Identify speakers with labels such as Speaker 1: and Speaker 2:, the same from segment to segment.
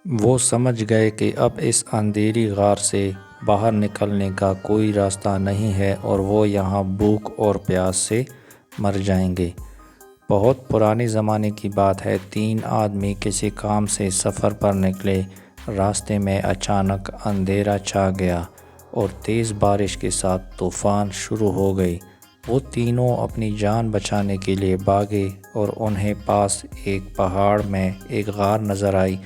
Speaker 1: وہ سمجھ گئے کہ اب اس اندھیری غار سے باہر نکلنے کا کوئی راستہ نہیں ہے اور وہ یہاں بھوک اور پیاس سے مر جائیں گے۔ بہت پرانے زمانے کی بات ہے، 3 آدمی کسی کام سے سفر پر نکلے۔ راستے میں اچانک اندھیرا چھا گیا اور تیز بارش کے ساتھ طوفان شروع ہو گئی۔ وہ تینوں اپنی جان بچانے کے لیے بھاگے اور انہیں پاس ایک پہاڑ میں ایک غار نظر آئی۔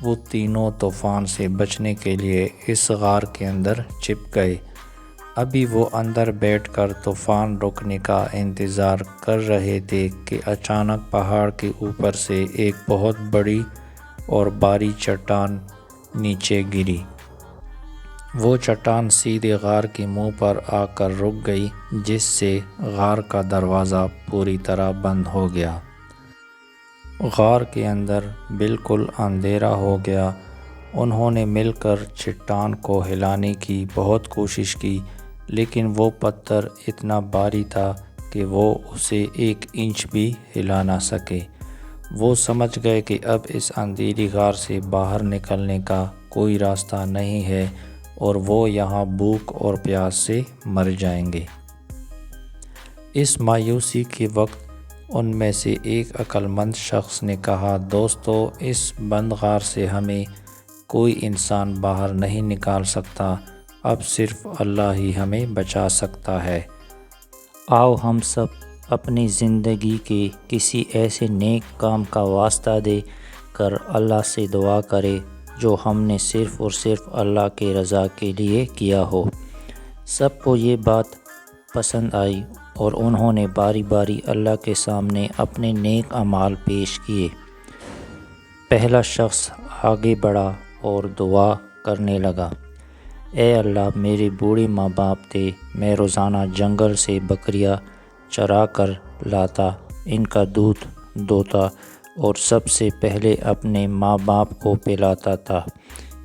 Speaker 1: وہ تینوں طوفان سے بچنے کے لیے اس غار کے اندر چھپ گئے۔ ابھی وہ اندر بیٹھ کر طوفان رکنے کا انتظار کر رہے تھے کہ اچانک پہاڑ کے اوپر سے ایک بہت بڑی اور بھاری چٹان نیچے گری۔ وہ چٹان سیدھے غار کے منہ پر آ کر رک گئی، جس سے غار کا دروازہ پوری طرح بند ہو گیا۔ غار کے اندر بالکل اندھیرا ہو گیا۔ انہوں نے مل کر چٹان کو ہلانے کی بہت کوشش کی، لیکن وہ پتھر اتنا بھاری تھا کہ وہ اسے 1 انچ بھی ہلا نہ سکے۔ وہ سمجھ گئے کہ اب اس اندھیری غار سے باہر نکلنے کا کوئی راستہ نہیں ہے اور وہ یہاں بھوک اور پیاس سے مر جائیں گے۔ اس مایوسی کے وقت ان میں سے ایک عقل مند شخص نے کہا، دوستو، اس بند غار سے ہمیں کوئی انسان باہر نہیں نکال سکتا، اب صرف اللہ ہی ہمیں بچا سکتا ہے۔
Speaker 2: آؤ ہم سب اپنی زندگی کے کسی ایسے نیک کام کا واسطہ دے کر اللہ سے دعا کریں جو ہم نے صرف اور صرف اللہ کی رضا کے لیے کیا ہو۔ سب کو یہ بات پسند آئی اور انہوں نے باری باری اللہ کے سامنے اپنے نیک اعمال پیش کیے۔ پہلا شخص آگے بڑھا اور دعا کرنے لگا، اے اللہ، میرے بوڑھے ماں باپ تھے، میں روزانہ جنگل سے بکریاں چرا کر لاتا، ان کا دودھ دوہتا اور سب سے پہلے اپنے ماں باپ کو پلاتا تھا،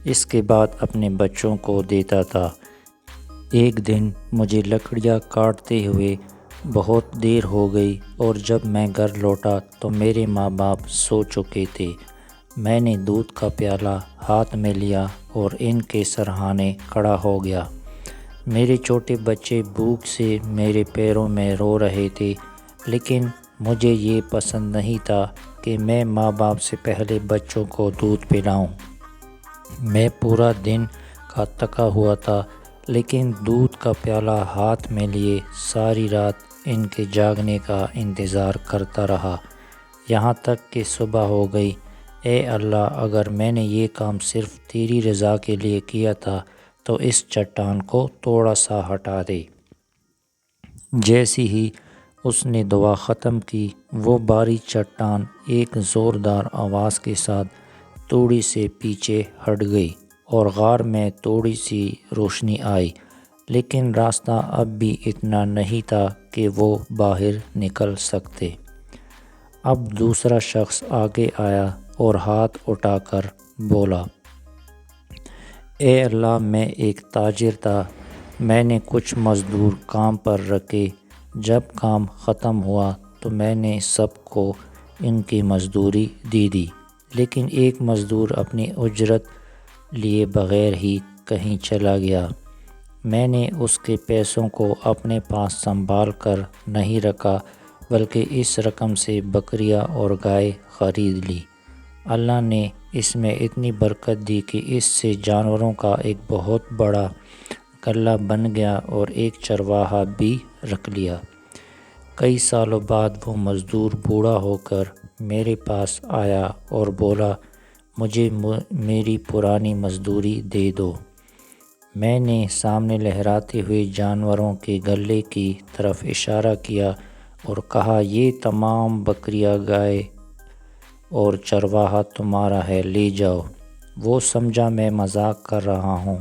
Speaker 2: اس کے بعد اپنے بچوں کو دیتا تھا۔ ایک دن مجھے لکڑیاں کاٹتے ہوئے بہت دیر ہو گئی اور جب میں گھر لوٹا تو میرے ماں باپ سو چکے تھے۔ میں نے دودھ کا پیالہ ہاتھ میں لیا اور ان کے سرہانے کھڑا ہو گیا۔ میرے چھوٹے بچے بھوک سے میرے پیروں میں رو رہے تھے، لیکن مجھے یہ پسند نہیں تھا کہ میں ماں باپ سے پہلے بچوں کو دودھ پلاؤں۔ میں پورا دن کا تھکا ہوا تھا، لیکن دودھ کا پیالہ ہاتھ میں لیے ساری رات ان کے جاگنے کا انتظار کرتا رہا، یہاں تک کہ صبح ہو گئی۔ اے اللہ، اگر میں نے یہ کام صرف تیری رضا کے لیے کیا تھا تو اس چٹان کو تھوڑا سا ہٹا دے۔ جیسی ہی اس نے دعا ختم کی، وہ بھاری چٹان ایک زوردار آواز کے ساتھ تھوڑی سے پیچھے ہٹ گئی اور غار میں تھوڑی سی روشنی آئی، لیکن راستہ اب بھی اتنا نہیں تھا کہ وہ باہر نکل سکتے۔ اب دوسرا شخص آگے آیا اور ہاتھ اٹھا کر بولا، اے اللہ، میں ایک تاجر تھا، میں نے کچھ مزدور کام پر رکھے، جب کام ختم ہوا تو میں نے سب کو ان کی مزدوری دے دی، لیکن ایک مزدور اپنی اجرت لیے بغیر ہی کہیں چلا گیا۔ میں نے اس کے پیسوں کو اپنے پاس سنبھال کر نہیں رکھا، بلکہ اس رقم سے بکریاں اور گائے خرید لی۔ اللہ نے اس میں اتنی برکت دی کہ اس سے جانوروں کا ایک بہت بڑا غلہ بن گیا اور ایک چرواہا بھی رکھ لیا۔ کئی سالوں بعد وہ مزدور بوڑھا ہو کر میرے پاس آیا اور بولا، مجھے میری پرانی مزدوری دے دو۔ میں نے سامنے لہراتے ہوئے جانوروں کے غلے کی طرف اشارہ کیا اور کہا، یہ تمام بکریاں، گائے اور چرواہا تمہارا ہے، لے جاؤ۔ وہ سمجھا میں مذاق کر رہا ہوں،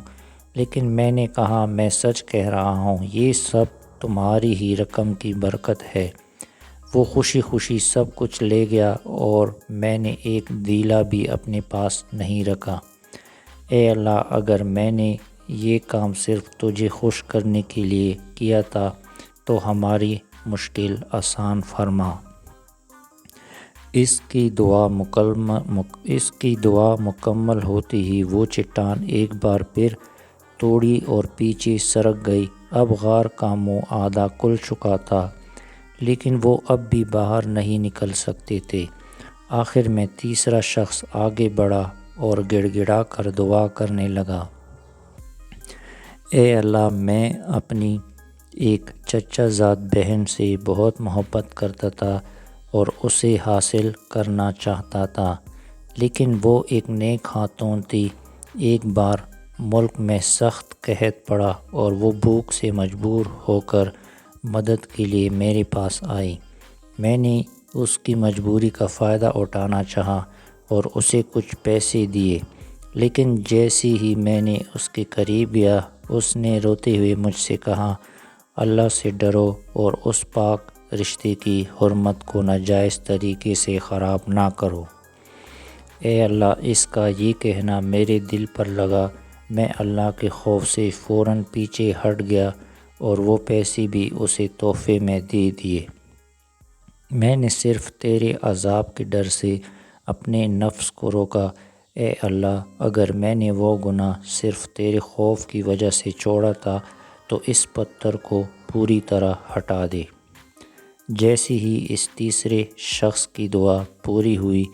Speaker 2: لیکن میں نے کہا، میں سچ کہہ رہا ہوں، یہ سب تمہاری ہی رقم کی برکت ہے۔ وہ خوشی خوشی سب کچھ لے گیا اور میں نے ایک دیلا بھی اپنے پاس نہیں رکھا۔ اے اللہ، اگر میں نے یہ کام صرف تجھے خوش کرنے کے لیے کیا تھا تو ہماری مشکل آسان فرما۔ اس کی دعا مکمل ہوتی ہی وہ چٹان ایک بار پھر توڑی اور پیچھے سرک گئی۔ اب غار کا منہ آدھا کھل چکا تھا، لیکن وہ اب بھی باہر نہیں نکل سکتے تھے۔ آخر میں تیسرا شخص آگے بڑھا اور گڑ گڑا کر دعا کرنے لگا، اے اللہ، میں اپنی ایک چچا زاد بہن سے بہت محبت کرتا تھا اور اسے حاصل کرنا چاہتا تھا، لیکن وہ ایک نیک خاتون تھی۔ ایک بار ملک میں سخت قحط پڑا اور وہ بھوک سے مجبور ہو کر مدد کے لیے میرے پاس آئی۔ میں نے اس کی مجبوری کا فائدہ اٹھانا چاہا اور اسے کچھ پیسے دیے، لیکن جیسے ہی میں نے اس کے قریب گیا، اس نے روتے ہوئے مجھ سے کہا، اللہ سے ڈرو اور اس پاک رشتے کی حرمت کو ناجائز طریقے سے خراب نہ کرو۔ اے اللہ، اس کا یہ کہنا میرے دل پر لگا۔ میں اللہ کے خوف سے فوراً پیچھے ہٹ گیا اور وہ پیسے بھی اسے تحفے میں دے دیے۔ میں نے صرف تیرے عذاب کے ڈر سے اپنے نفس کو روکا۔ اے اللہ، اگر میں نے وہ گناہ صرف تیرے خوف کی وجہ سے چھوڑا تھا تو اس پتھر کو پوری طرح ہٹا دے۔ جیسے ہی اس تیسرے شخص کی دعا پوری ہوئی،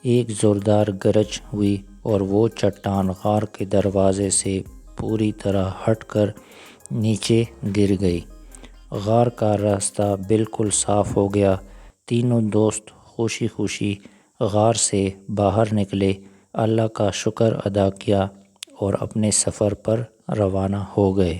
Speaker 2: ایک زوردار گرج ہوئی اور وہ چٹان غار کے دروازے سے پوری طرح ہٹ کر نیچے گر گئی۔ غار کا راستہ بالکل صاف ہو گیا۔ تینوں دوست خوشی خوشی غار سے باہر نکلے، اللہ کا شکر ادا کیا اور اپنے سفر پر روانہ ہو گئے۔